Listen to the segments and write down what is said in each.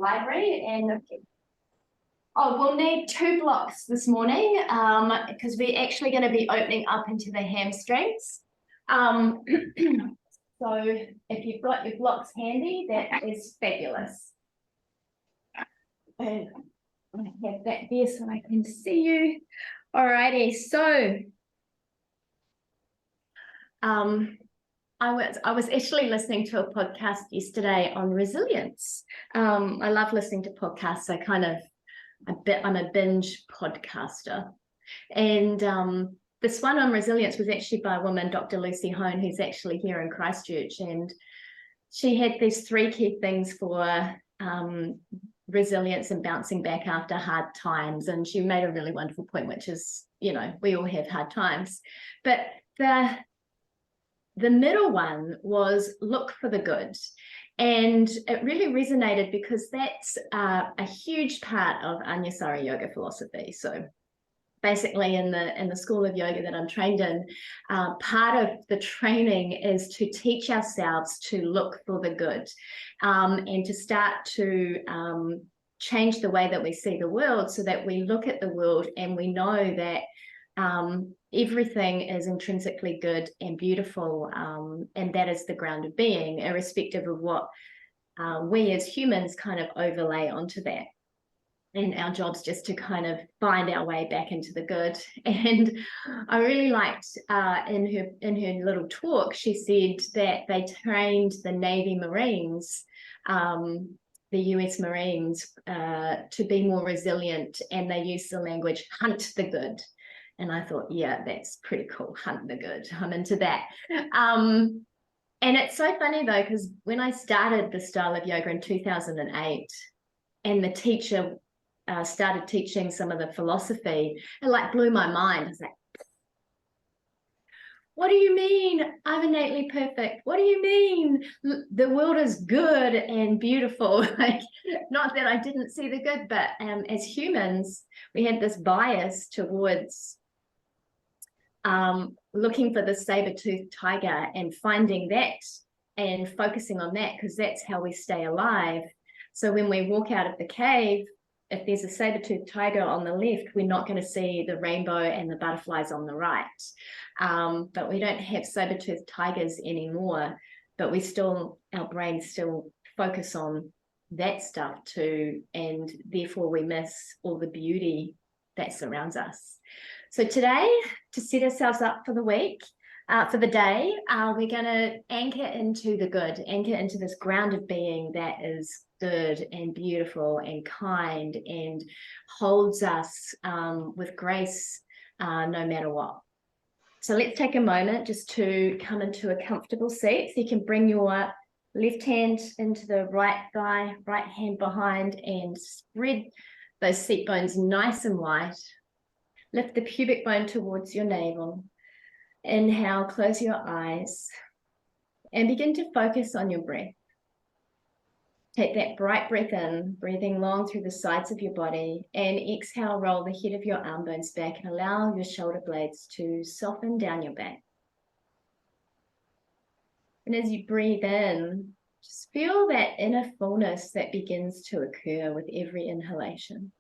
library and we'll need 2 blocks this morning because we're actually going to be opening up into the hamstrings. So if you've got your blocks handy, that is fabulous. And I have that there so I can see you. Alrighty, so I was actually listening to a podcast yesterday on resilience. I love listening to podcasts. I'm a binge podcaster, and this one on resilience was actually by a woman, Dr. Lucy Hone, who's actually here in Christchurch, and she had these 3 key things for resilience and bouncing back after hard times. And she made a really wonderful point, which is, we all have hard times, but the middle one was look for the good. And it really resonated because that's a huge part of Ansara yoga philosophy. So basically in the school of yoga that I'm trained in, part of the training is to teach ourselves to look for the good and to start to change the way that we see the world, so that we look at the world and we know that everything is intrinsically good and beautiful, and that is the ground of being, irrespective of what we as humans kind of overlay onto that. And our job's just to kind of find our way back into the good. And I really liked in her little talk, she said that they trained the Navy Marines, the US Marines, to be more resilient, and they used the language hunt the good. And I thought, yeah, that's pretty cool. Hunt the good. I'm into that. And it's so funny though, because when I started the style of yoga in 2008, and the teacher started teaching some of the philosophy, it blew my mind. I was like, what do you mean I'm innately perfect? What do you mean the world is good and beautiful? Not that I didn't see the good, but as humans, we had this bias towards looking for the saber-toothed tiger and finding that and focusing on that, because that's how we stay alive. So when we walk out of the cave, if there's a saber-toothed tiger on the left, we're not going to see the rainbow and the butterflies on the right. But we don't have saber-toothed tigers anymore, but our brains still focus on that stuff too, and therefore we miss all the beauty that surrounds us. So today, to set ourselves up for the week, for the day, we're going to anchor into the good, anchor into this ground of being that is good and beautiful and kind and holds us with grace no matter what. So let's take a moment just to come into a comfortable seat. So you can bring your left hand into the right thigh, right hand behind, and spread those seat bones nice and wide. Lift the pubic bone towards your navel. Inhale, close your eyes, and begin to focus on your breath. Take that bright breath in, breathing long through the sides of your body, and exhale, roll the head of your arm bones back and allow your shoulder blades to soften down your back. And as you breathe in, just feel that inner fullness that begins to occur with every inhalation.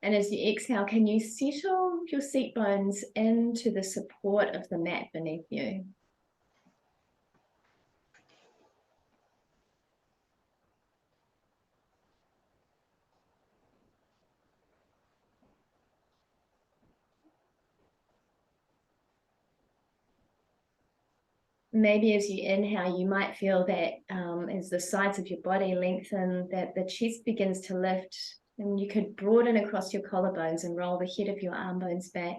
And as you exhale, can you settle your seat bones into the support of the mat beneath you? Maybe as you inhale, you might feel that as the sides of your body lengthen, that the chest begins to lift, and you could broaden across your collarbones and roll the head of your arm bones back.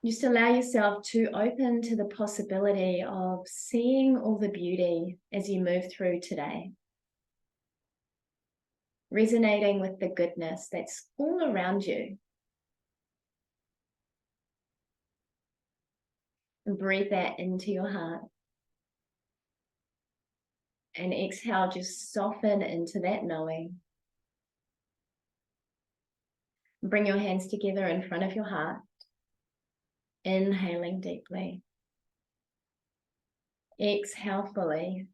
Just allow yourself to open to the possibility of seeing all the beauty as you move through today. Resonating with the goodness that's all around you. And breathe that into your heart. And exhale, just soften into that knowing. Bring your hands together in front of your heart. Inhaling deeply. Exhale fully.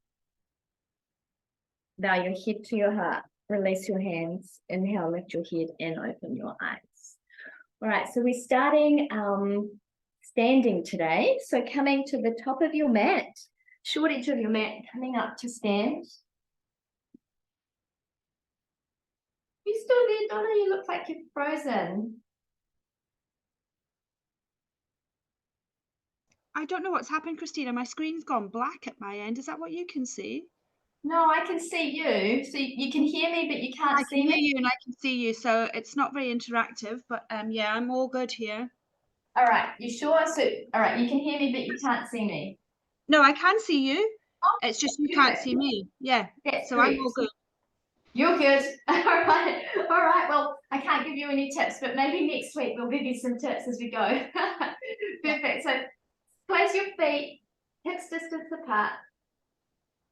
bow your head to your heart, release your hands, inhale, lift your head and open your eyes. All right, so we're starting standing today. So coming to the top of your mat, short edge of your mat, coming up to stand. You still there, Donna? You look like you're frozen. I don't know what's happened, Christina. My screen's gone black at my end. Is that what you can see? No, I can see you. So you can hear me, but you can't see me. I can hear you and I can see you, so it's not very interactive, but yeah, I'm all good here. All right, you sure? So, all right, you can hear me, but you can't see me. No, I can see you. Oh, it's just you can't see me. Yeah, that's so correct. I'm all good. You're good. All right. All right. Well, I can't give you any tips, but maybe next week we'll give you some tips as we go. Perfect. So place your feet hips distance apart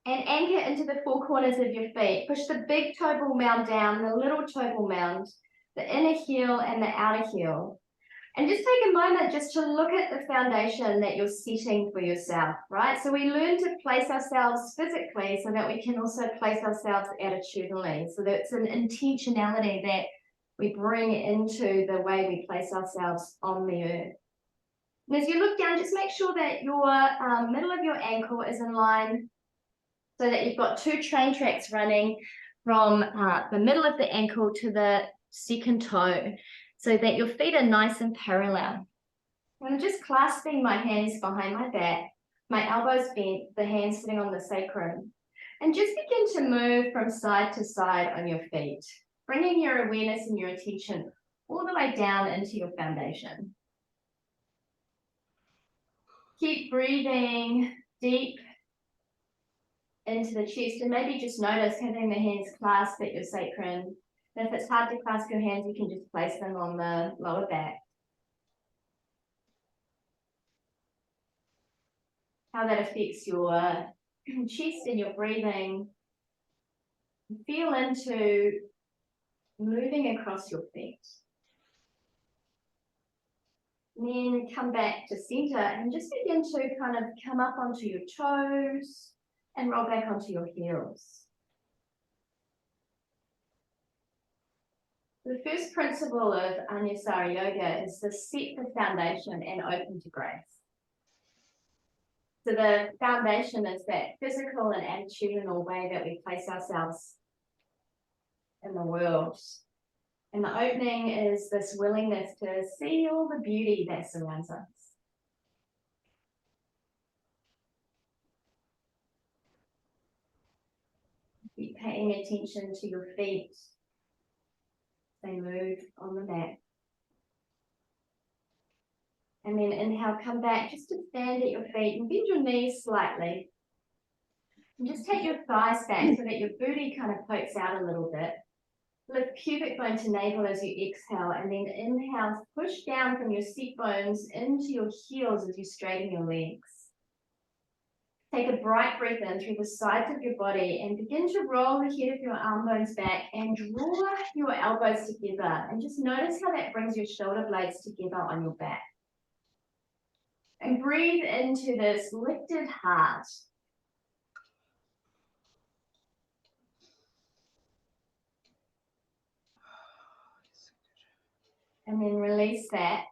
and anchor into the four corners of your feet. Push the big toe ball mound down, the little toe ball mound, the inner heel and the outer heel. And just take a moment just to look at the foundation that you're setting for yourself, right? So we learn to place ourselves physically so that we can also place ourselves attitudinally. So that's an intentionality that we bring into the way we place ourselves on the earth. And as you look down, just make sure that your middle of your ankle is in line so that you've got two train tracks running from the middle of the ankle to the second toe, so that your feet are nice and parallel. I'm just clasping my hands behind my back, my elbows bent, the hands sitting on the sacrum, and just begin to move from side to side on your feet, bringing your awareness and your attention all the way down into your foundation. Keep breathing deep into the chest, and maybe just notice having the hands clasped at your sacrum. And if it's hard to clasp your hands, you can just place them on the lower back. How that affects your chest and your breathing. Feel into moving across your feet. And then come back to center and just begin to kind of come up onto your toes and roll back onto your heels. The first principle of Ansara yoga is to set the foundation and open to grace. So the foundation is that physical and attitudinal way that we place ourselves in the world. And the opening is this willingness to see all the beauty that surrounds us. Keep paying attention to your feet. They move on the mat. And then inhale, come back just to stand at your feet and bend your knees slightly. And just take your thighs back so that your booty kind of pokes out a little bit. Lift pubic bone to navel as you exhale, and then inhale, push down from your seat bones into your heels as you straighten your legs. Take a bright breath in through the sides of your body and begin to roll the head of your arm bones back and draw your elbows together. And just notice how that brings your shoulder blades together on your back. And breathe into this lifted heart. And then release that,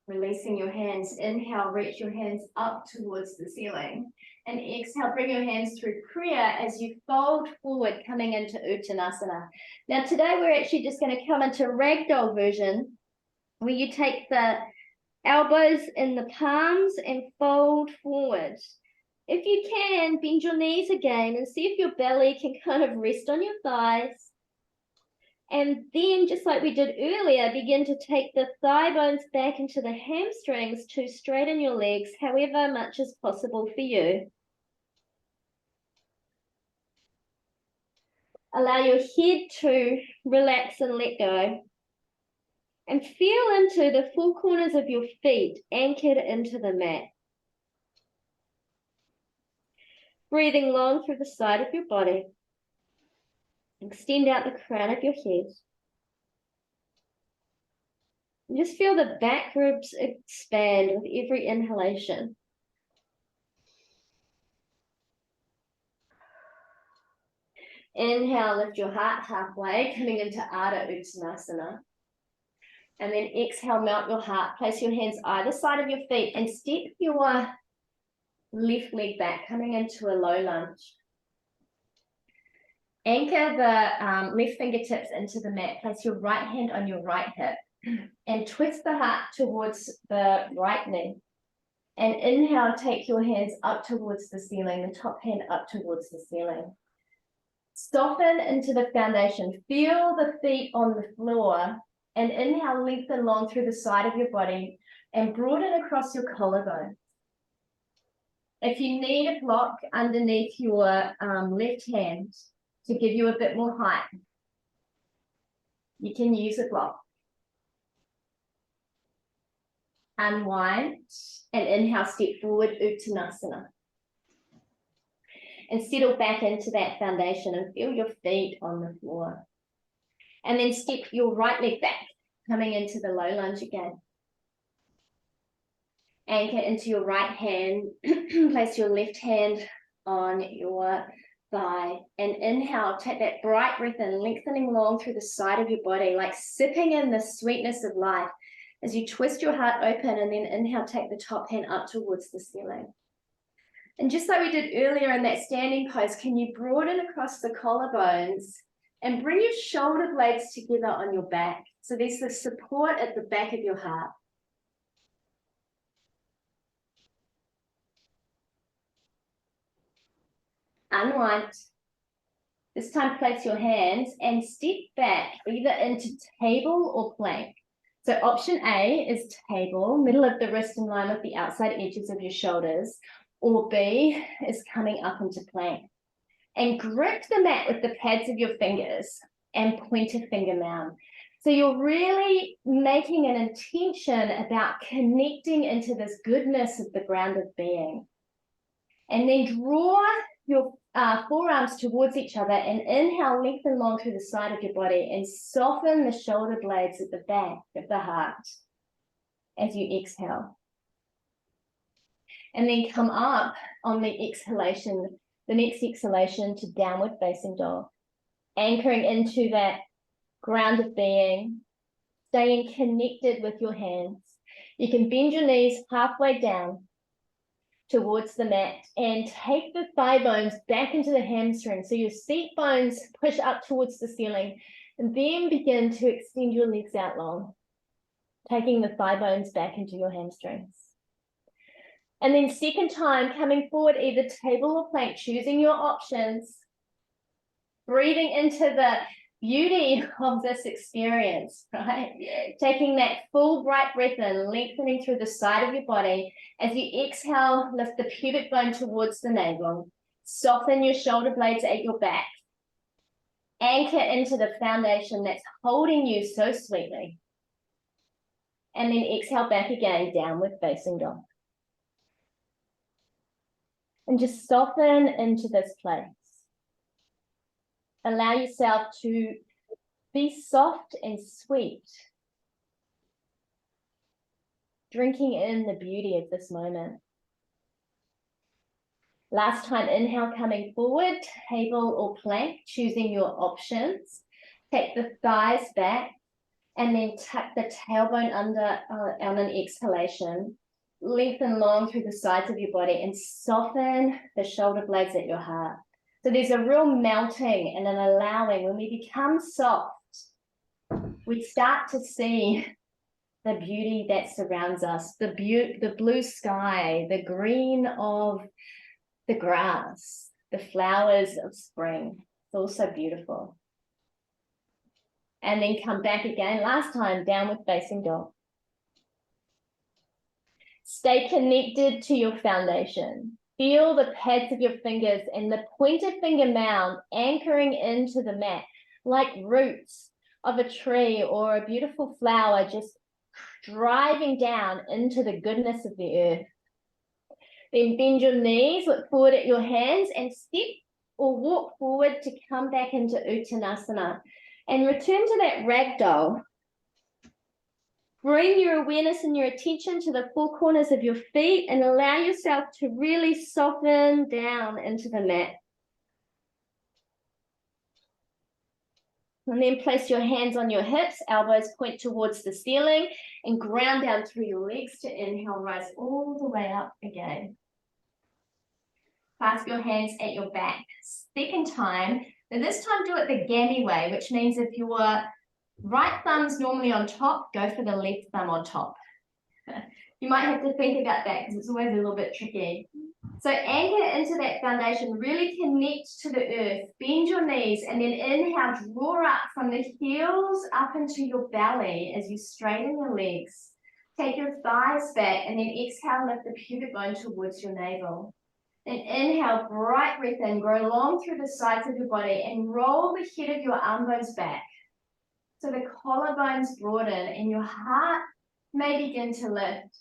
releasing your hands. Inhale, reach your hands up towards the ceiling. And exhale, bring your hands through prayer as you fold forward, coming into Uttanasana. Now today we're actually just going to come into ragdoll version, where you take the elbows in the palms and fold forward. If you can, bend your knees again and see if your belly can kind of rest on your thighs. And then, just like we did earlier, begin to take the thigh bones back into the hamstrings to straighten your legs, however much is possible for you. Allow your head to relax and let go. And feel into the four corners of your feet anchored into the mat. Breathing long through the side of your body. Extend out the crown of your head. And just feel the back ribs expand with every inhalation. Inhale, lift your heart halfway, coming into Ardha Uttanasana. And then exhale, melt your heart. Place your hands either side of your feet and step your left leg back, coming into a low lunge. Anchor the left fingertips into the mat. Place your right hand on your right hip and twist the heart towards the right knee. And inhale, take your hands up towards the ceiling, the top hand up towards the ceiling. Soften into the foundation. Feel the feet on the floor. And inhale, lengthen long through the side of your body and broaden across your collarbone. If you need a block underneath your left hand to give you a bit more height, you can use a block. Unwind and inhale, step forward, Uttanasana. And settle back into that foundation and feel your feet on the floor. And then step your right leg back, coming into the low lunge again. Anchor into your right hand, place your left hand on your thigh, and inhale, take that bright breath in, lengthening long through the side of your body, like sipping in the sweetness of life as you twist your heart open, and then inhale, take the top hand up towards the ceiling. And just like we did earlier in that standing pose, can you broaden across the collarbones and bring your shoulder blades together on your back? So there's the support at the back of your heart. Unwind. This time place your hands and step back either into table or plank. So option A is table, middle of the wrist in line with the outside edges of your shoulders, or B is coming up into plank. And grip the mat with the pads of your fingers and pointer finger mound. So you're really making an intention about connecting into this goodness of the grounded being. And then draw your forearms towards each other and inhale, lengthen long through the side of your body and soften the shoulder blades at the back of the heart as you exhale. And then come up on the exhalation, the next exhalation to downward facing dog, anchoring into that grounded being, staying connected with your hands. You can bend your knees halfway down towards the mat and take the thigh bones back into the hamstring. So your seat bones push up towards the ceiling and then begin to extend your legs out long, taking the thigh bones back into your hamstrings. And then second time, coming forward, either table or plank, choosing your options, breathing into the beauty of this experience, right? Taking that full bright breath in, lengthening through the side of your body. As you exhale, lift the pubic bone towards the navel. Soften your shoulder blades at your back. Anchor into the foundation that's holding you so sweetly. And then exhale back again, downward facing dog. And just soften into this place. Allow yourself to be soft and sweet, drinking in the beauty of this moment. Last time, inhale, coming forward, table or plank, choosing your options. Take the thighs back and then tuck the tailbone under on an exhalation. Lengthen long through the sides of your body and soften the shoulder blades at your heart. So there's a real melting and an allowing. When we become soft, we start to see the beauty that surrounds us, the blue sky, the green of the grass, the flowers of spring. It's all so beautiful. And then come back again, last time, downward facing dog. Stay connected to your foundation. Feel the pads of your fingers and the pointer finger mound anchoring into the mat like roots of a tree or a beautiful flower just driving down into the goodness of the earth. Then bend your knees, look forward at your hands and step or walk forward to come back into Uttanasana and return to that ragdoll. Bring your awareness and your attention to the four corners of your feet and allow yourself to really soften down into the mat. And then place your hands on your hips, elbows point towards the ceiling, and ground down through your legs to inhale, rise all the way up again. Clasp your hands at your back. Second time, and this time do it the gammy way, which means if your right thumb's normally on top, go for the left thumb on top. You might have to think about that because it's always a little bit tricky. So anchor into that foundation, really connect to the earth, bend your knees, and then inhale, draw up from the heels up into your belly as you straighten your legs. Take your thighs back, and then exhale, lift the pubic bone towards your navel. Then inhale, bright breath in, grow long through the sides of your body, and roll the head of your arm bones back. So the collarbones broaden, and your heart may begin to lift.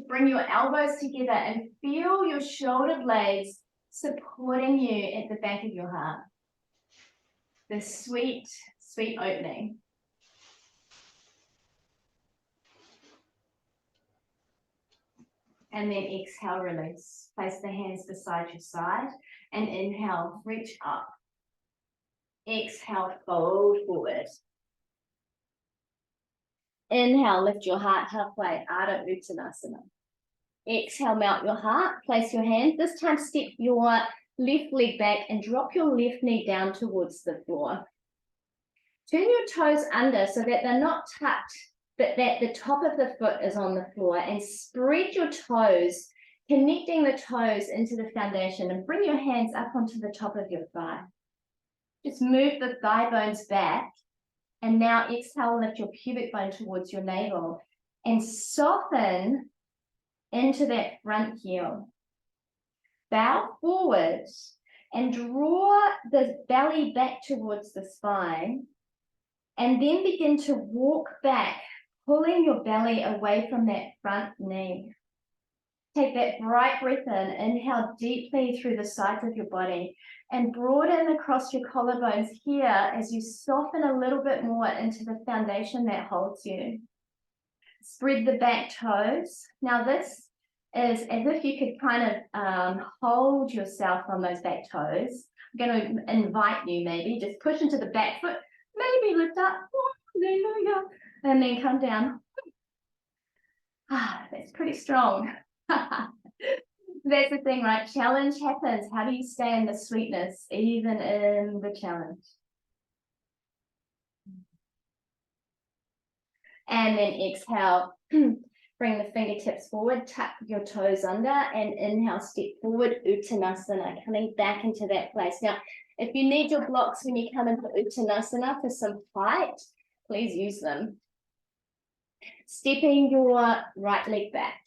Bring your elbows together and feel your shoulder blades supporting you at the back of your heart. The sweet, sweet opening. And then exhale, release. Place the hands beside your side and inhale, reach up. Exhale, fold forward. Inhale, lift your heart halfway, Ardha Uttanasana. Exhale, melt your heart, place your hands. This time step your left leg back and drop your left knee down towards the floor. Turn your toes under so that they're not tucked, but that the top of the foot is on the floor, and spread your toes, connecting the toes into the foundation, and bring your hands up onto the top of your thigh. Just move the thigh bones back, and now exhale, lift your pubic bone towards your navel and soften into that front heel. Bow forward and draw the belly back towards the spine, and then begin to walk back, pulling your belly away from that front knee. Take that bright breath in, inhale deeply through the sides of your body, and broaden across your collarbones here as you soften a little bit more into the foundation that holds you. Spread the back toes. Now this is as if you could kind of hold yourself on those back toes. I'm going to invite you maybe, just push into the back foot, maybe lift up, there we go, and then come down. That's pretty strong. That's the thing, right? Challenge happens. How do you stay in the sweetness, even in the challenge? And then exhale, bring the fingertips forward, tuck your toes under, and inhale, step forward, Uttanasana, coming back into that place. Now, if you need your blocks when you come into Uttanasana for some height, please use them. Stepping your right leg back,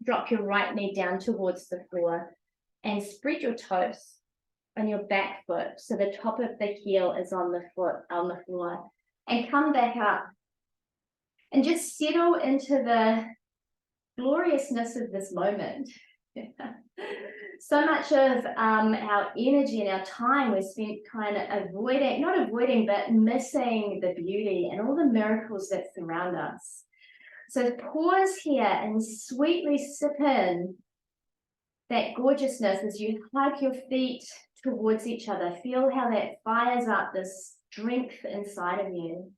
drop your right knee down towards the floor, and spread your toes on your back foot so the top of the heel is on the floor, and come back up and just settle into the gloriousness of this moment. So much of our energy and our time was spent kind of not avoiding, but missing the beauty and all the miracles that surround us. So pause here and sweetly sip in that gorgeousness as you hug your feet towards each other. Feel how that fires up this strength inside of you.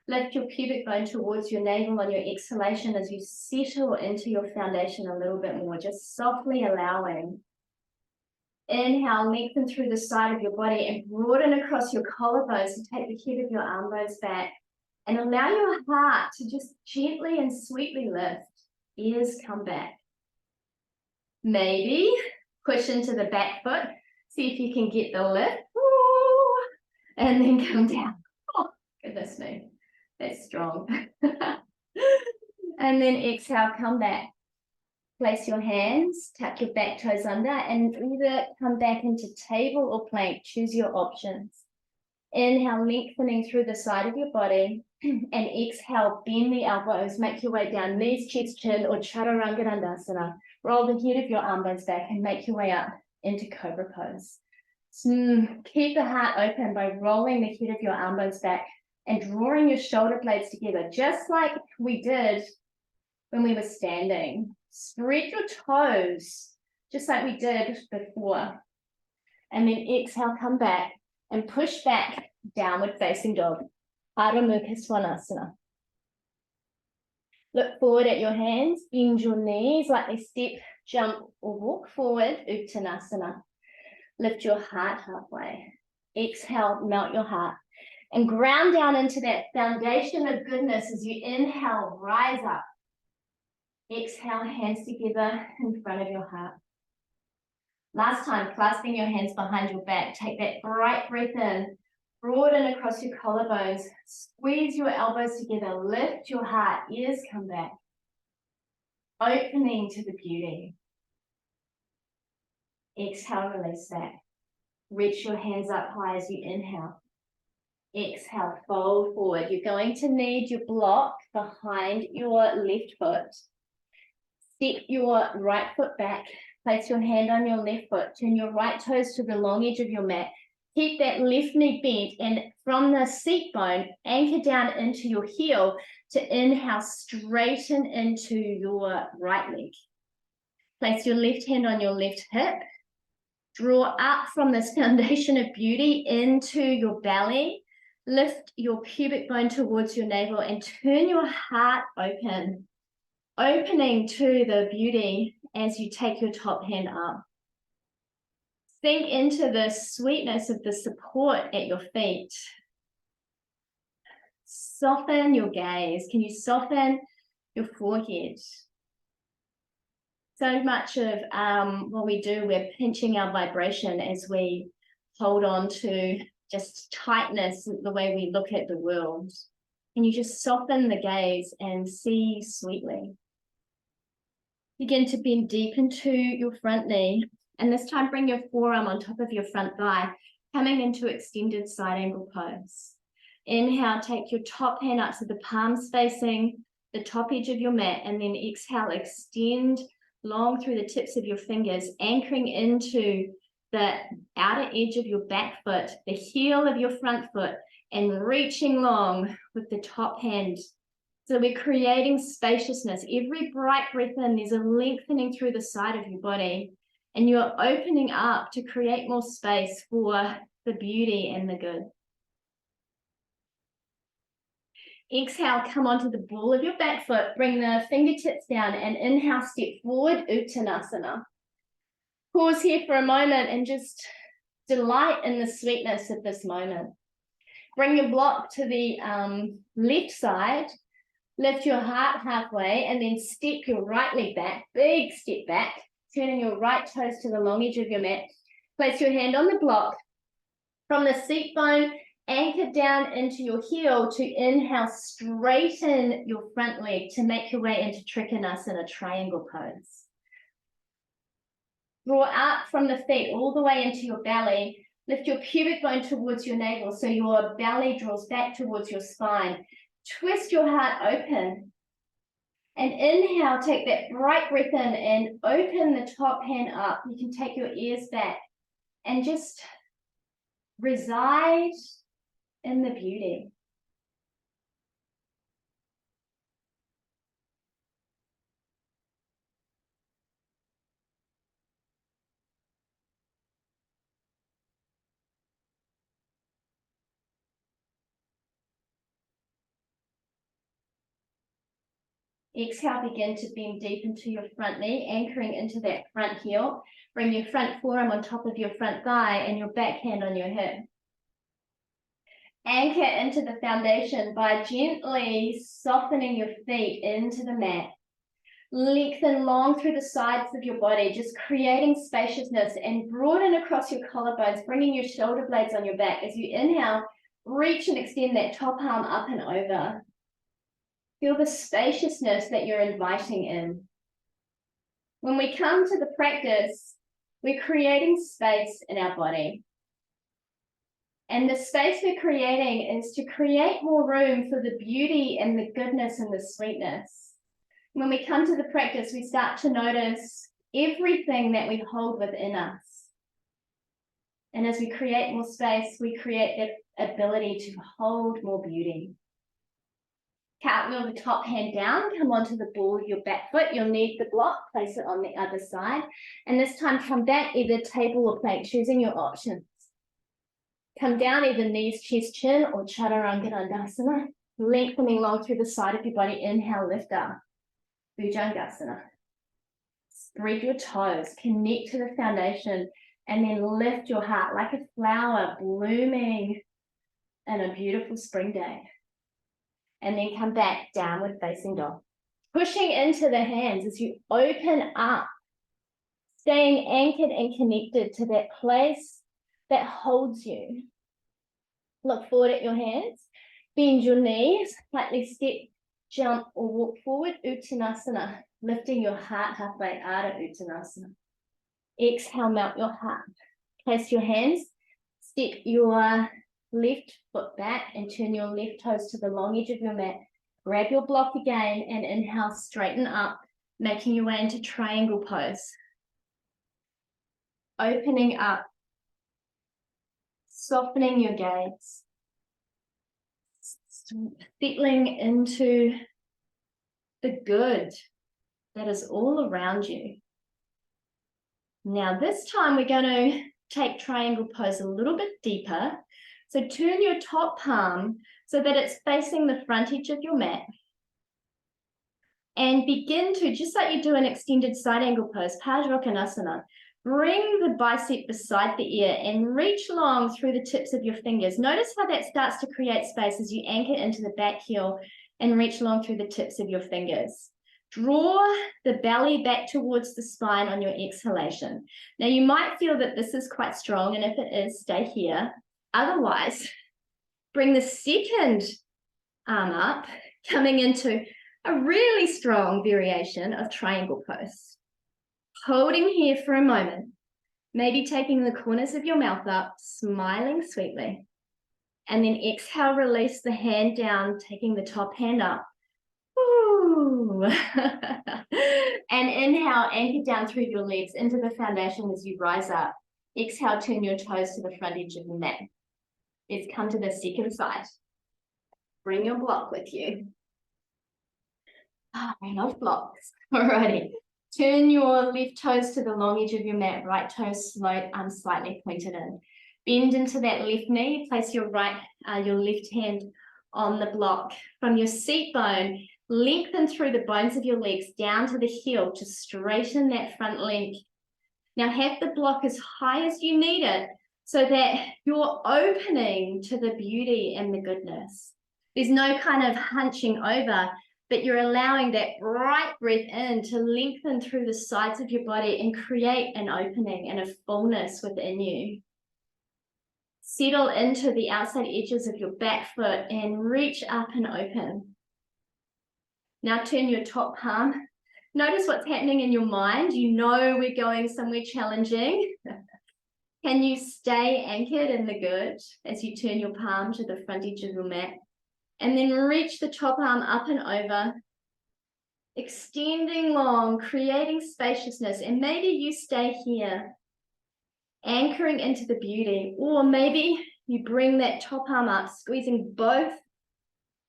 Lift your pubic bone towards your navel on your exhalation as you settle into your foundation a little bit more, just softly allowing. Inhale, lengthen through the side of your body and broaden across your collarbones to take the head of your arm bones back. And allow your heart to just gently and sweetly lift. Ears come back. Maybe push into the back foot. See if you can get the lift. Ooh, and then come down. Oh, goodness me. That's strong. And then exhale, come back. Place your hands, tuck your back toes under, and either come back into table or plank. Choose your options. Inhale, lengthening through the side of your body, and exhale, bend the elbows, make your way down, knees, chest, chin, or Chaturanga Dandasana. Roll the head of your arm bones back and make your way up into Cobra Pose. Keep the heart open by rolling the head of your arm bones back and drawing your shoulder blades together, just like we did when we were standing. Spread your toes, just like we did before. And then exhale, come back and push back, downward facing dog. Adho Mukha Svanasana. Look forward at your hands, bend your knees, lightly step, jump or walk forward, Uttanasana. Lift your heart halfway. Exhale, melt your heart. And ground down into that foundation of goodness as you inhale, rise up. Exhale, hands together in front of your heart. Last time, clasping your hands behind your back. Take that bright breath in. Broaden across your collarbones. Squeeze your elbows together. Lift your heart. Ears come back. Opening to the beauty. Exhale, release that. Reach your hands up high as you inhale. Exhale, fold forward. You're going to need your block behind your left foot. Step your right foot back. Place your hand on your left foot. Turn your right toes to the long edge of your mat. Keep that left knee bent, and from the seat bone, anchor down into your heel to inhale, straighten into your right leg. Place your left hand on your left hip. Draw up from this foundation of beauty into your belly. Lift your pubic bone towards your navel and turn your heart open, opening to the beauty as you take your top hand up. Sink into the sweetness of the support at your feet. Soften your gaze. Can you soften your forehead? So much of what we do, we're pinching our vibration as we hold on to just tightness, the way we look at the world. Can you just soften the gaze and see sweetly? Begin to bend deep into your front knee. And this time, bring your forearm on top of your front thigh, coming into extended side angle pose. Inhale, take your top hand up so the palms facing the top edge of your mat, and then exhale, extend long through the tips of your fingers, anchoring into the outer edge of your back foot, the heel of your front foot, and reaching long with the top hand. So we're creating spaciousness. Every bright breath in, there's a lengthening through the side of your body. And you're opening up to create more space for the beauty and the good. Exhale, come onto the ball of your back foot, bring the fingertips down, and inhale, step forward, Uttanasana. Pause here for a moment and just delight in the sweetness of this moment. Bring your block to the left side, lift your heart halfway, and then step your right leg back, big step back, turning your right toes to the long edge of your mat. Place your hand on the block. From the seat bone, anchor down into your heel to inhale, straighten your front leg to make your way into Trikonasana, triangle pose. Draw up from the feet all the way into your belly. Lift your pubic bone towards your navel so your belly draws back towards your spine. Twist your heart open. And inhale, take that bright breath in and open the top hand up. You can take your ears back and just reside in the beauty. Exhale, begin to bend deep into your front knee, anchoring into that front heel. Bring your front forearm on top of your front thigh and your back hand on your hip. Anchor into the foundation by gently softening your feet into the mat. Lengthen long through the sides of your body, just creating spaciousness, and broaden across your collarbones, bringing your shoulder blades on your back. As you inhale, reach and extend that top arm up and over. Feel the spaciousness that you're inviting in. When we come to the practice, we're creating space in our body. And the space we're creating is to create more room for the beauty and the goodness and the sweetness. When we come to the practice, we start to notice everything that we hold within us. And as we create more space, we create that ability to hold more beauty. Cartwheel the top hand down, come onto the ball of your back foot. You'll need the block, place it on the other side. And this time come back, either table or plank, choosing your options. Come down, either knees, chest, chin, or Chaturanga, lengthening long through the side of your body. Inhale, lift up. Bhujangasana. Spread your toes, connect to the foundation, and then lift your heart like a flower blooming in a beautiful spring day. And then come back, downward facing dog. Pushing into the hands as you open up, staying anchored and connected to that place that holds you. Look forward at your hands, bend your knees, slightly step, jump, or walk forward. Uttanasana, lifting your heart halfway out of Uttanasana. Exhale, melt your heart. Place your hands, step your left foot back and turn your left toes to the long edge of your mat. Grab your block again and inhale, straighten up, making your way into triangle pose. Opening up, softening your gaze, settling into the good that is all around you. Now this time we're going to take triangle pose a little bit deeper. So turn your top palm so that it's facing the front edge of your mat. And begin to, just like you do an extended side angle pose, Pajrakonasana, bring the bicep beside the ear and reach long through the tips of your fingers. Notice how that starts to create space as you anchor into the back heel and reach long through the tips of your fingers. Draw the belly back towards the spine on your exhalation. Now you might feel that this is quite strong, and if it is, stay here. Otherwise, bring the second arm up, coming into a really strong variation of triangle pose. Holding here for a moment, maybe taking the corners of your mouth up, smiling sweetly. And then exhale, release the hand down, taking the top hand up. Ooh. And inhale, anchor down through your legs into the foundation as you rise up. Exhale, turn your toes to the front edge of the mat. Let's come to the second side. Bring your block with you. I love blocks. Alrighty. Turn your left toes to the long edge of your mat. Right toes slightly pointed in. Bend into that left knee. Place your left hand on the block. From your seat bone, lengthen through the bones of your legs down to the heel to straighten that front leg. Now have the block as high as you need it so that you're opening to the beauty and the goodness. There's no kind of hunching over, but you're allowing that right breath in to lengthen through the sides of your body and create an opening and a fullness within you. Settle into the outside edges of your back foot and reach up and open. Now turn your top palm. Notice what's happening in your mind. You know we're going somewhere challenging. Can you stay anchored in the good as you turn your palm to the front edge of your mat? And then reach the top arm up and over, extending long, creating spaciousness. And maybe you stay here, anchoring into the beauty. Or maybe you bring that top arm up, squeezing both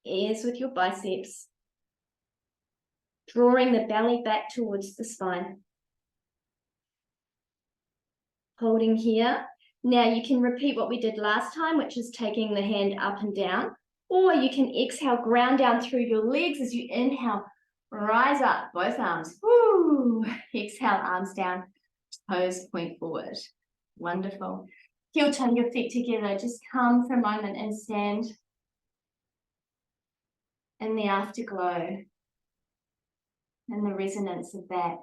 ears with your biceps, drawing the belly back towards the spine. Holding here. Now you can repeat what we did last time, which is taking the hand up and down. Or you can exhale, ground down through your legs as you inhale, rise up, both arms. Woo! Exhale, arms down, toes point forward. Wonderful. Heel turn your feet together. Just come for a moment and stand in the afterglow and the resonance of that.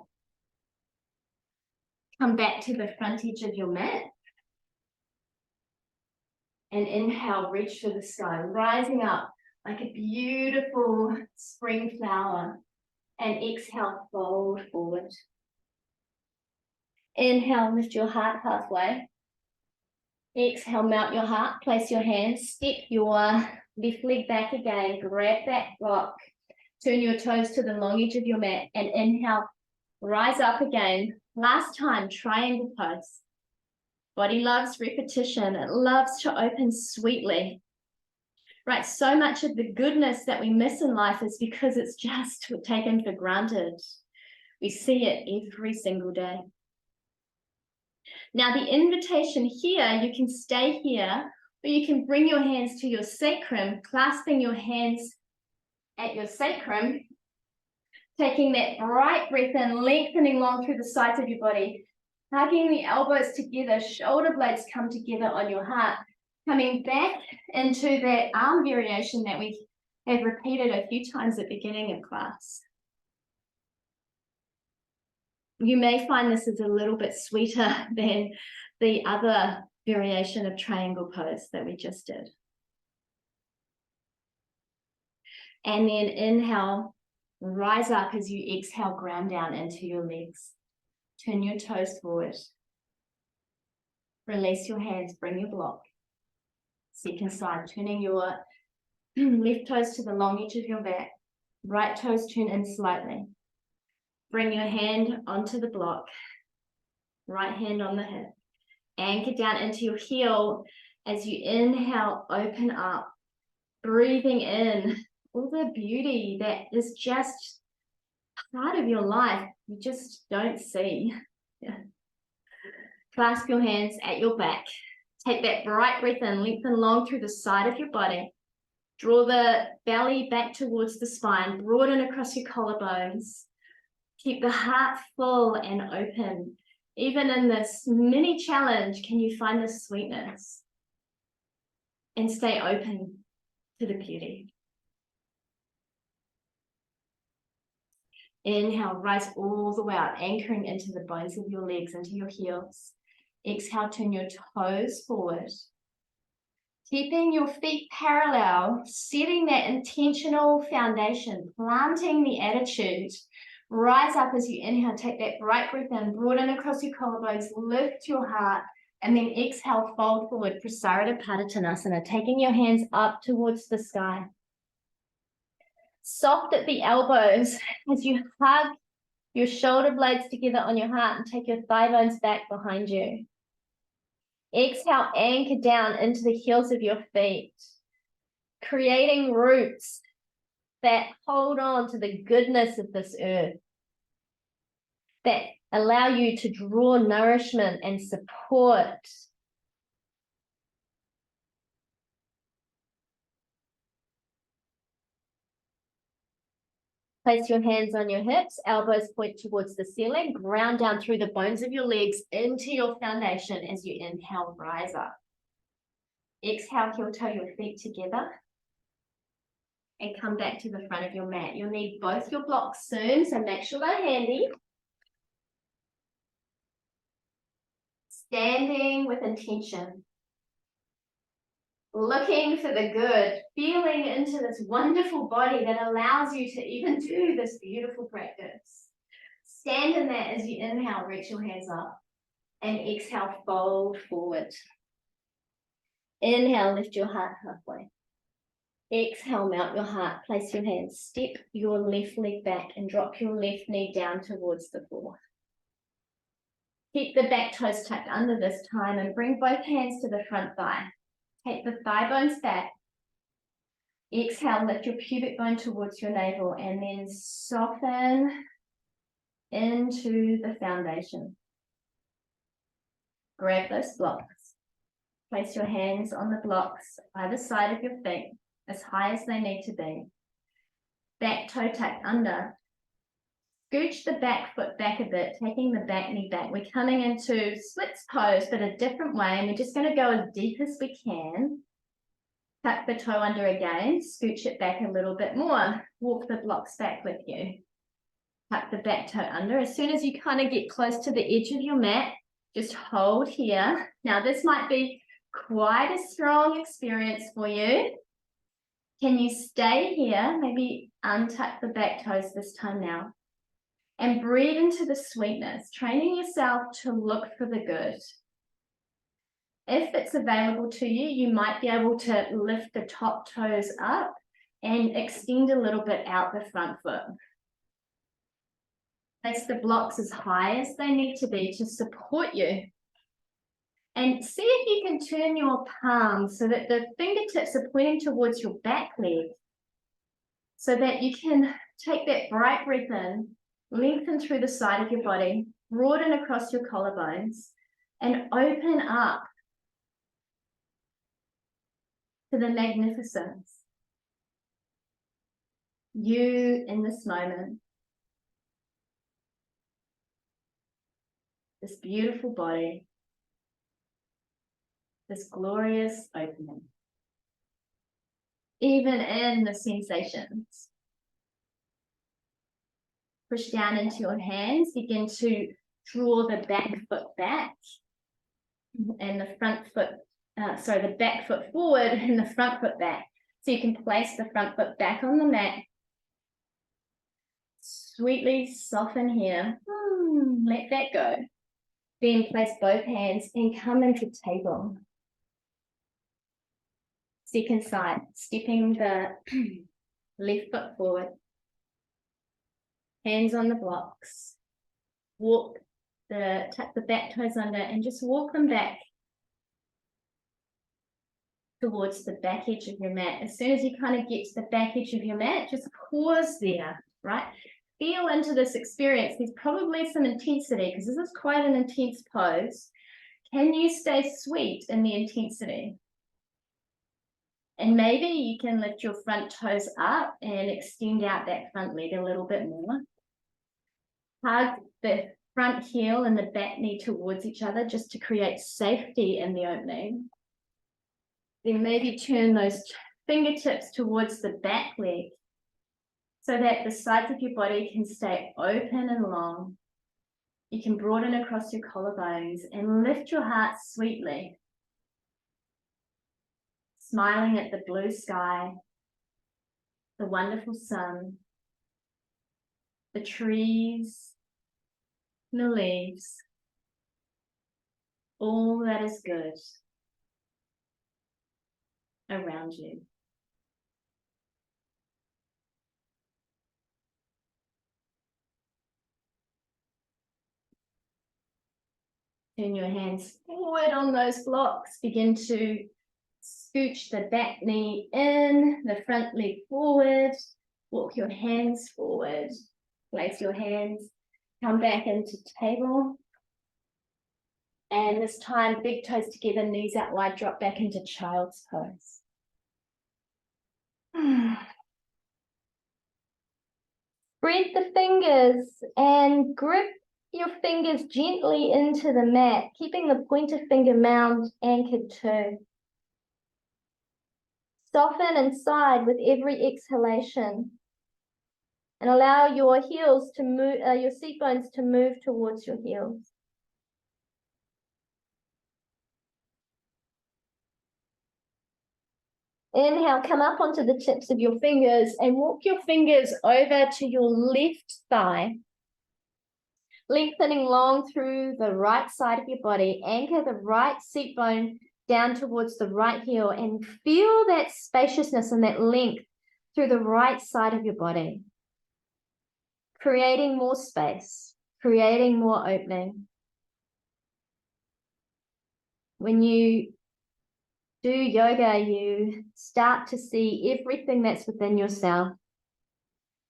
Come back to the front edge of your mat. And inhale, reach for the sky, rising up like a beautiful spring flower. And exhale, fold forward. Inhale, lift your heart halfway. Exhale, melt your heart, place your hands, step your left leg back again, grab that block, turn your toes to the long edge of your mat, and inhale, rise up again. Last time, triangle pose. Body loves repetition. It loves to open sweetly. Right, so much of the goodness that we miss in life is because it's just taken for granted. We see it every single day. Now the invitation here, you can stay here, Or you can bring your hands to your sacrum, clasping your hands at your sacrum, taking that bright breath in, lengthening long through the sides of your body, hugging the elbows together, shoulder blades come together on your heart, coming back into that arm variation that we have repeated a few times at the beginning of class. You may find this is a little bit sweeter than the other variation of triangle pose that we just did. And then inhale, rise up as you exhale, ground down into your legs. Turn your toes forward. Release your hands, bring your block. Second side, turning your left toes to the long edge of your back. Right toes turn in slightly. Bring your hand onto the block. Right hand on the hip. Anchor down into your heel as you inhale, open up. Breathing in all the beauty that is just part of your life you just don't see. Yeah. Clasp your hands at your back. Take that bright breath in, lengthen long through the side of your body. Draw the belly back towards the spine, broaden across your collarbones. Keep the heart full and open. Even in this mini challenge, can you find the sweetness? And stay open to the beauty. Inhale, rise all the way up, anchoring into the bones of your legs, into your heels. Exhale, turn your toes forward. Keeping your feet parallel, setting that intentional foundation, planting the attitude. Rise up as you inhale, take that bright breath in, broaden across your collarbones, lift your heart, and then exhale, fold forward, Prasarita Padottanasana, taking your hands up towards the sky. Soft at the elbows as you hug your shoulder blades together on your heart and take your thigh bones back behind you. Exhale, anchor down into the heels of your feet, creating roots that hold on to the goodness of this earth, that allow you to draw nourishment and support. Place your hands on your hips, elbows point towards the ceiling, ground down through the bones of your legs into your foundation as you inhale, rise up. Exhale, heel toe your feet together and come back to the front of your mat. You'll need both your blocks soon, so make sure they're handy. Standing with intention. Looking for the good, feeling into this wonderful body that allows you to even do this beautiful practice. Stand in that as you inhale, reach your hands up, and exhale, fold forward. Inhale, lift your heart halfway. Exhale, mount your heart, place your hands, step your left leg back and drop your left knee down towards the floor. Keep the back toes tucked under this time and bring both hands to the front thigh. Take the thigh bones back. Exhale, lift your pubic bone towards your navel and then soften into the foundation. Grab those blocks. Place your hands on the blocks either side of your feet as high as they need to be. Back toe tucked under. Scooch the back foot back a bit, taking the back knee back. We're coming into splits pose, but a different way, and we're just going to go as deep as we can. Tuck the toe under again, scooch it back a little bit more. Walk the blocks back with you. Tuck the back toe under. As soon as you kind of get close to the edge of your mat, just hold here. Now, this might be quite a strong experience for you. Can you stay here? Maybe untuck the back toes this time now. And breathe into the sweetness, training yourself to look for the good. If it's available to you, you might be able to lift the top toes up and extend a little bit out the front foot. Place the blocks as high as they need to be to support you. And see if you can turn your palms so that the fingertips are pointing towards your back leg, so that you can take that bright breath in, lengthen through the side of your body, broaden across your collarbones, and open up. to the magnificence. You in this moment, this beautiful body, this glorious opening. Even in the sensations. Push down into your hands, begin to draw the back foot back and the front foot, the back foot forward and the front foot back. So you can place the front foot back on the mat. Sweetly soften here. Let that go. Then place both hands and come into table. Second side, stepping the left foot forward. Hands on the blocks. Tuck the back toes under and just walk them back towards the back edge of your mat. As soon as you kind of get to the back edge of your mat, just pause there, right? Feel into this experience. There's probably some intensity because this is quite an intense pose. Can you stay sweet in the intensity? And maybe you can lift your front toes up and extend out that front leg a little bit more. Hug the front heel and the back knee towards each other just to create safety in the opening. Then maybe turn those fingertips towards the back leg so that the sides of your body can stay open and long. You can broaden across your collarbones and lift your heart sweetly. Smiling at the blue sky, the wonderful sun, the trees, the leaves, all that is good around you. Turn your hands forward on those blocks. Begin to scooch the back knee in, the front leg forward. Walk your hands forward. Place your hands. Come back into table. And this time, big toes together, knees out wide, drop back into child's pose. Spread the fingers and grip your fingers gently into the mat, keeping the pointer finger mound anchored too. Soften and side with every exhalation. And allow your heels to move, your seat bones to move towards your heels. Inhale, come up onto the tips of your fingers and walk your fingers over to your left thigh. Lengthening long through the right side of your body. Anchor the right seat bone down towards the right heel and feel that spaciousness and that length through the right side of your body. Creating more space, creating more opening. When you do yoga, you start to see everything that's within yourself.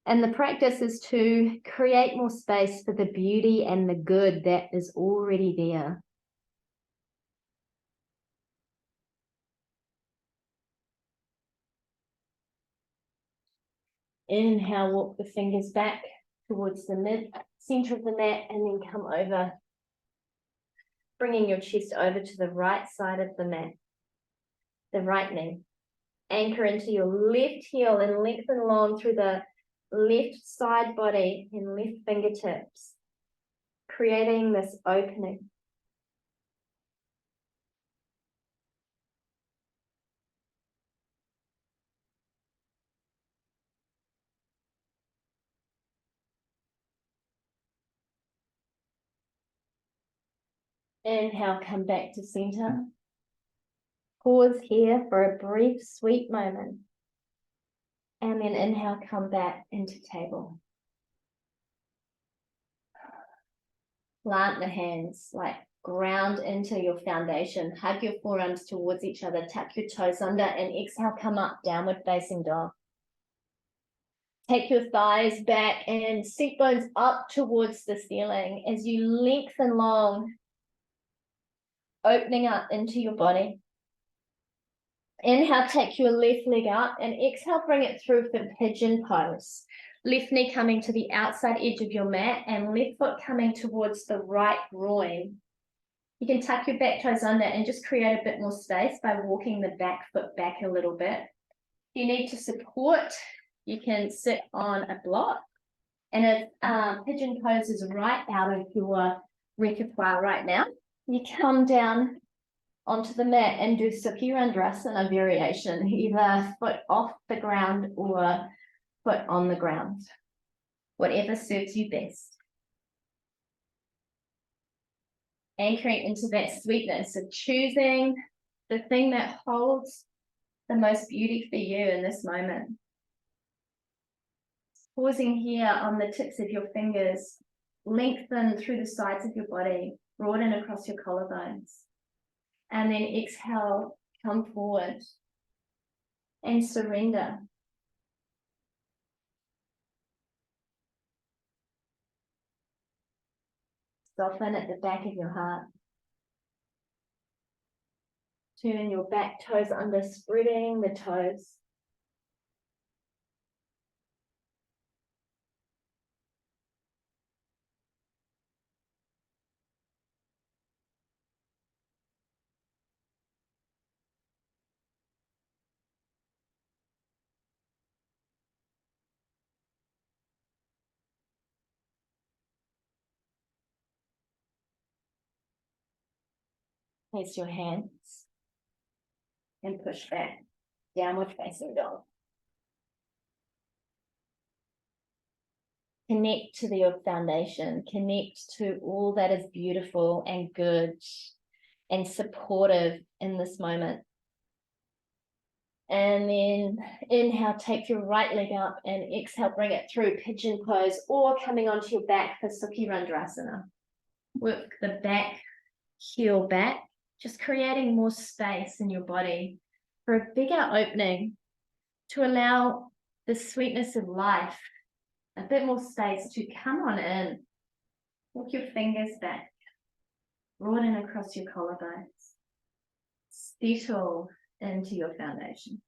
And the practice is to create more space for the beauty and the good that is already there. Inhale, walk the fingers back towards the mid-center of the mat and then come over, bringing your chest over to the right side of the mat, the right knee. Anchor into your left heel and lengthen long through the left side body and left fingertips, creating this opening. Inhale, come back to center. Pause here for a brief, sweet moment. And then inhale, come back into table. Plant the hands, like ground into your foundation. Hug your forearms towards each other. Tuck your toes under and exhale, come up, downward facing dog. Take your thighs back and seat bones up towards the ceiling as you lengthen long, opening up into your body. Inhale, take your left leg up, and exhale, bring it through for pigeon pose. Left knee coming to the outside edge of your mat and left foot coming towards the right groin. You can tuck your back toes under and just create a bit more space by walking the back foot back a little bit. If you need to support, you can sit on a block. And if pigeon pose is right out of your repertoire right now, you come down onto the mat and do Sukhi Randrasana variation, either foot off the ground or foot on the ground, whatever suits you best. Anchoring into that sweetness of choosing the thing that holds the most beauty for you in this moment. Pausing here on the tips of your fingers, lengthen through the sides of your body, broaden across your collarbones. And then exhale, come forward and surrender. Soften at the back of your heart. Turn your back toes under, spreading the toes. Place your hands and push back, downward facing dog. Connect to your foundation, connect to all that is beautiful and good and supportive in this moment. And then inhale, take your right leg up and exhale, bring it through pigeon pose or coming onto your back for Sukhi Randrasana. Work the back, heel back, just creating more space in your body for a bigger opening to allow the sweetness of life, a bit more space to come on in. Walk your fingers back, broaden across your collarbones, settle into your foundation.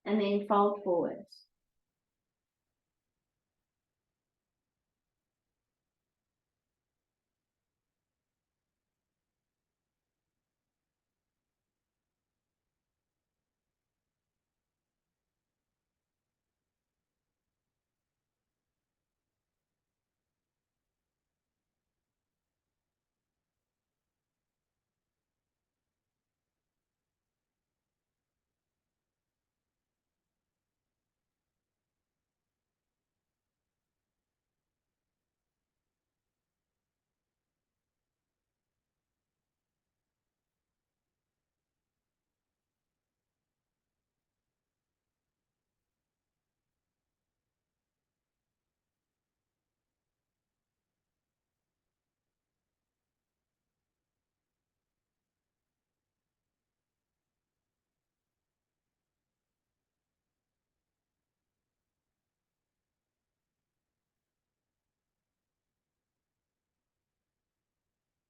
And then fold forward.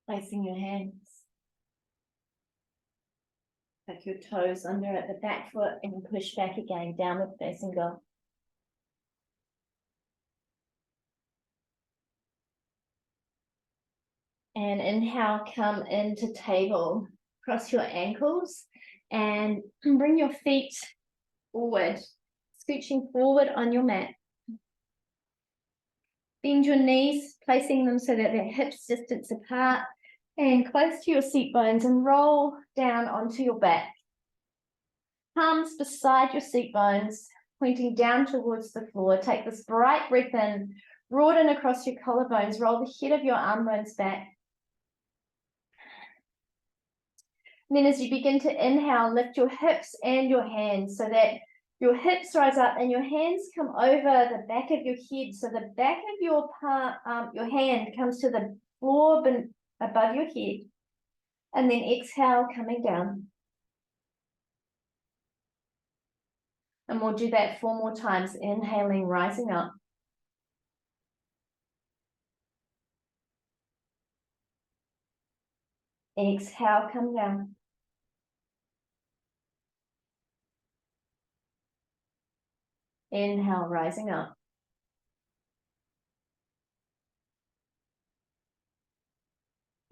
Placing your hands. Tuck your toes under at the back foot and push back again, downward facing dog. And inhale, come into table. Cross your ankles and bring your feet forward, scooching forward on your mat. Bend your knees, placing them so that they're hips distance apart and close to your seat bones, and roll down onto your back. Palms beside your seat bones, pointing down towards the floor. Take this bright breath in, broaden across your collarbones, roll the head of your arm bones back. And then as you begin to inhale, lift your hips and your hands so that your hips rise up and your hands come over the back of your head. So the back of your hand comes to the floor above your head. And then exhale, coming down. And we'll do that 4 more times. Inhaling, rising up. Exhale, come down. Inhale, rising up.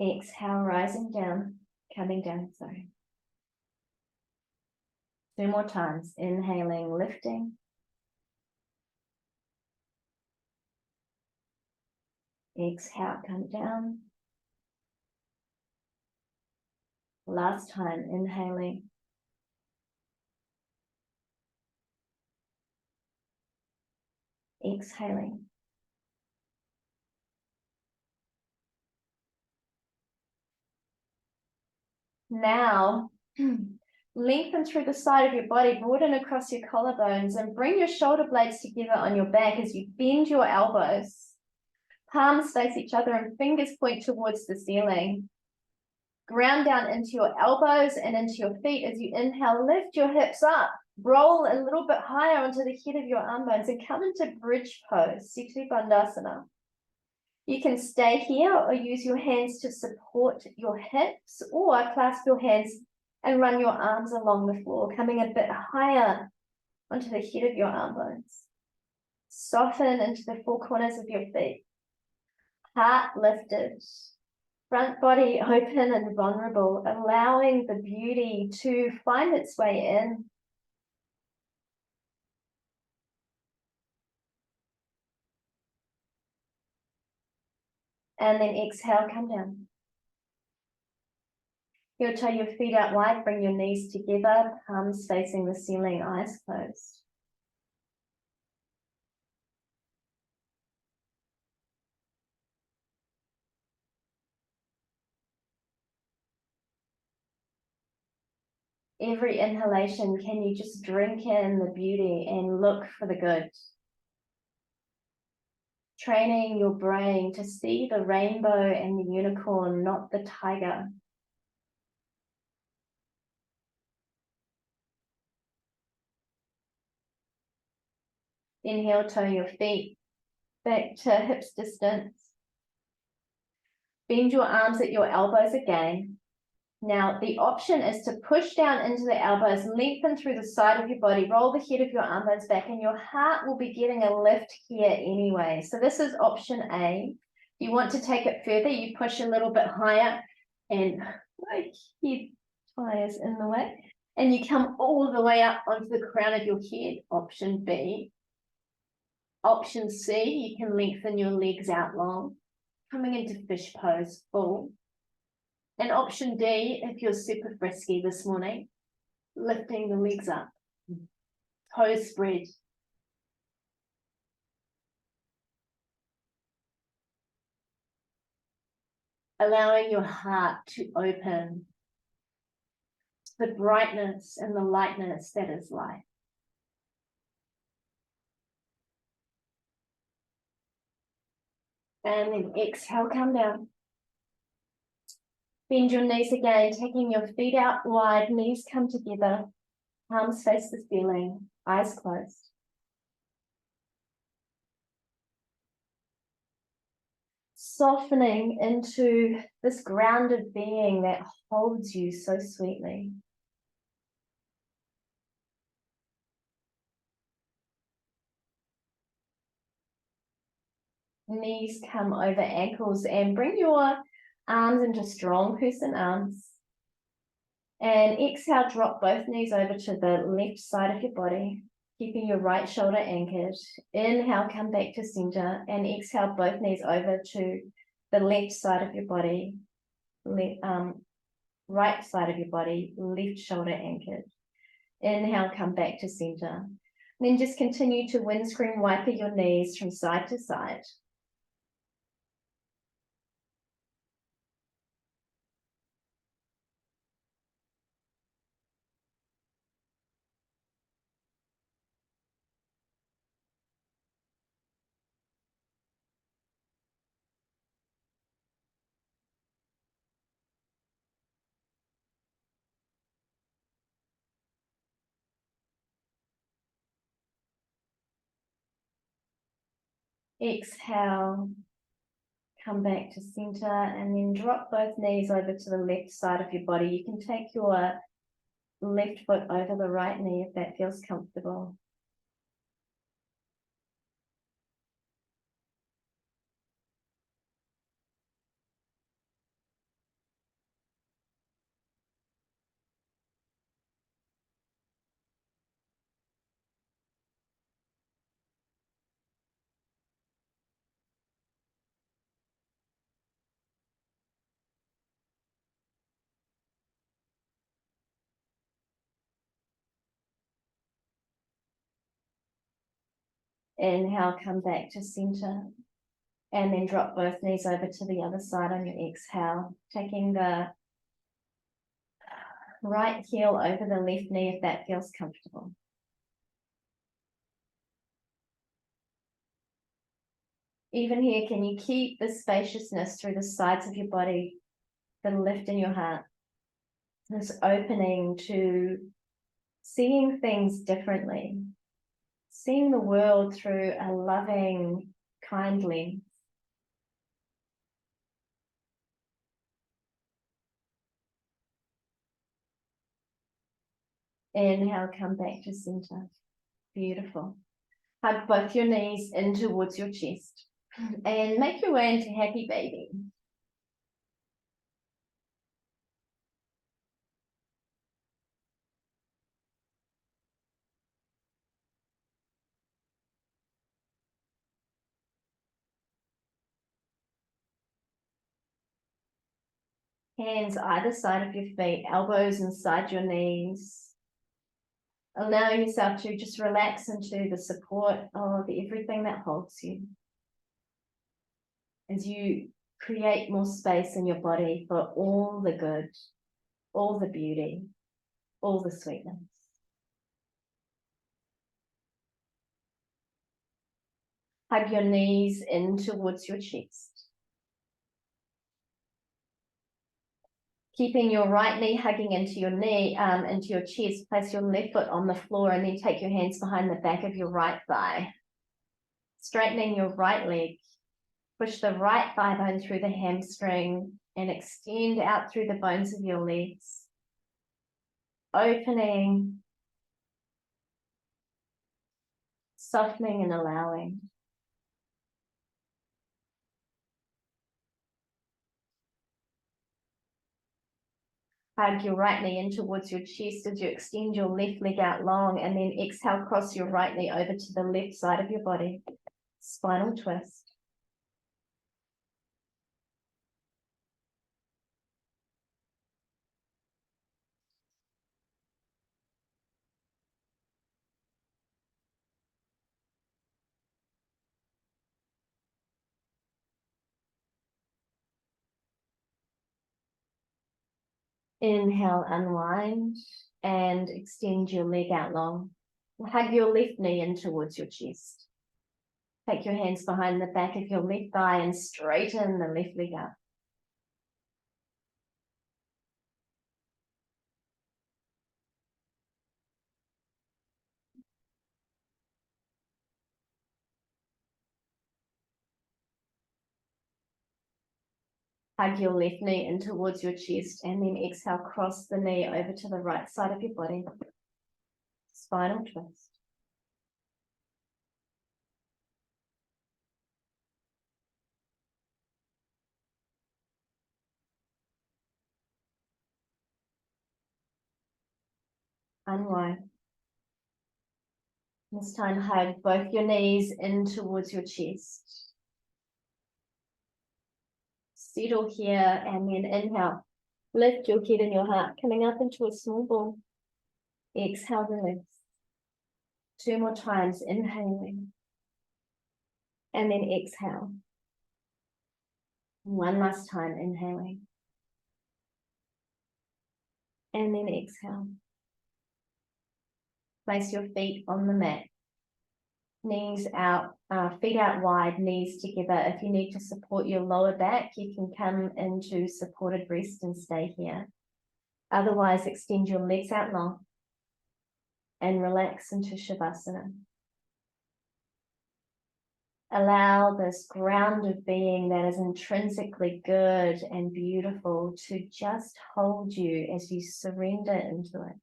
Exhale, rising down, coming down, sorry. 2 more times. Inhaling, lifting. Exhale, come down. Last time, inhaling. Exhaling. Now, lengthen through the side of your body, broaden across your collarbones, and bring your shoulder blades together on your back as you bend your elbows. Palms face each other and fingers point towards the ceiling. Ground down into your elbows and into your feet as you inhale. Lift your hips up. Roll a little bit higher onto the head of your arm bones and come into bridge pose, Setu Bandhasana. You can stay here or use your hands to support your hips, or clasp your hands and run your arms along the floor, coming a bit higher onto the head of your arm bones. Soften into the 4 corners of your feet. Heart lifted. Front body open and vulnerable, allowing the beauty to find its way in. And then exhale, come down. Heel toe your feet out wide, bring your knees together, palms facing the ceiling, eyes closed. Every inhalation, can you just drink in the beauty and look for the good? Training your brain to see the rainbow and the unicorn, not the tiger. Inhale, toe your feet back to hips distance. Bend your arms at your elbows again. Now, the option is to push down into the elbows, lengthen through the side of your body, roll the head of your arm bones back, and your heart will be getting a lift here anyway. So this is option A. You want to take it further, you push a little bit higher, and my head tires in the way, and you come all the way up onto the crown of your head, option B. Option C, you can lengthen your legs out long, coming into fish pose, full. And option D, if you're super frisky this morning, lifting the legs up, toes spread. Allowing your heart to open to the brightness and the lightness that is life. And then exhale, come down. Bend your knees again, taking your feet out wide, knees come together, palms face the ceiling, eyes closed. Softening into this grounded being that holds you so sweetly. Knees come over ankles and bring your arms into strong person arms. And exhale, drop both knees over to the left side of your body, keeping your right shoulder anchored. Inhale, come back to center, and exhale, both knees over to the left side of your body, right side of your body, left shoulder anchored. Inhale, come back to center. Then just continue to windscreen wiper your knees from side to side. Exhale, Come back to center and then drop both knees over to the left side of your body. You can take your left foot over the right knee if that feels comfortable. Inhale, come back to center. And then drop both knees over to the other side on your exhale. Taking the right heel over the left knee if that feels comfortable. Even here, can you keep the spaciousness through the sides of your body, the lift in your heart, this opening to seeing things differently, seeing the world through a loving, kind lens. Inhale, come back to center. Beautiful. Hug both your knees in towards your chest and make your way into happy baby. Hands either side of your feet, elbows inside your knees. Allowing yourself to just relax into the support of everything that holds you. As you create more space in your body for all the good, all the beauty, all the sweetness. Hug your knees in towards your chest. Keeping your right knee hugging into your knee, into your chest, place your left foot on the floor and then take your hands behind the back of your right thigh. Straightening your right leg. Push the right thigh bone through the hamstring and extend out through the bones of your legs. Opening, softening and allowing. Hug your right knee in towards your chest as you extend your left leg out long and then exhale, cross your right knee over to the left side of your body. Spinal twist. Inhale, unwind and extend your leg out long. Hug your left knee in towards your chest. Take your hands behind the back of your left thigh and straighten the left leg up. Hug your left knee in towards your chest and then exhale, cross the knee over to the right side of your body. Spinal twist. Unwind. This time, hug both your knees in towards your chest. Settle here and then inhale. Lift your head and your heart, coming up into a small ball. Exhale, release. 2 more times, inhaling. And then exhale. 1 last time, inhaling. And then exhale. Place your feet on the mat. Knees out, feet out wide, knees together. If you need to support your lower back, you can come into supported rest and stay here. Otherwise, extend your legs out long and relax into Shavasana. Allow this grounded being that is intrinsically good and beautiful to just hold you as you surrender into it.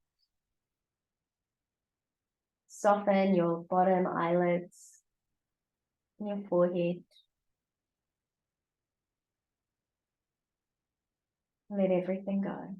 Soften your bottom eyelids and your forehead. Let everything go.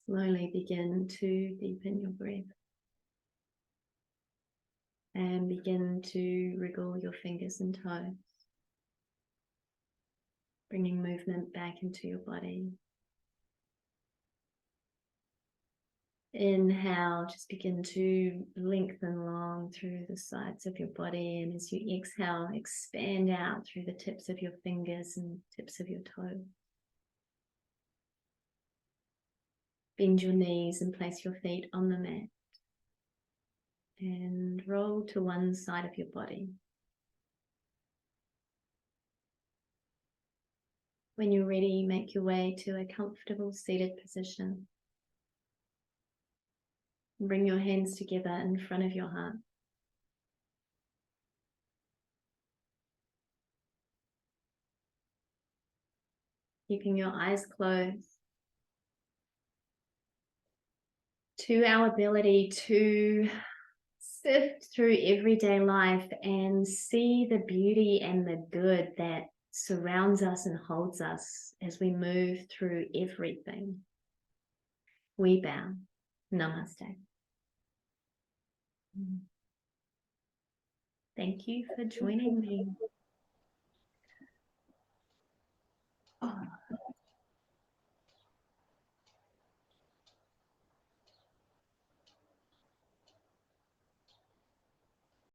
Slowly begin to deepen your breath and begin to wriggle your fingers and toes, bringing movement back into your body. Inhale, just begin to lengthen long through the sides of your body, and as you exhale, expand out through the tips of your fingers and tips of your toes. Bend your knees and place your feet on the mat and roll to one side of your body. When you're ready, make your way to a comfortable seated position. Bring your hands together in front of your heart. Keeping your eyes closed. To our ability to sift through everyday life and see the beauty and the good that surrounds us and holds us as we move through everything. We bow. Namaste. Thank you for joining me.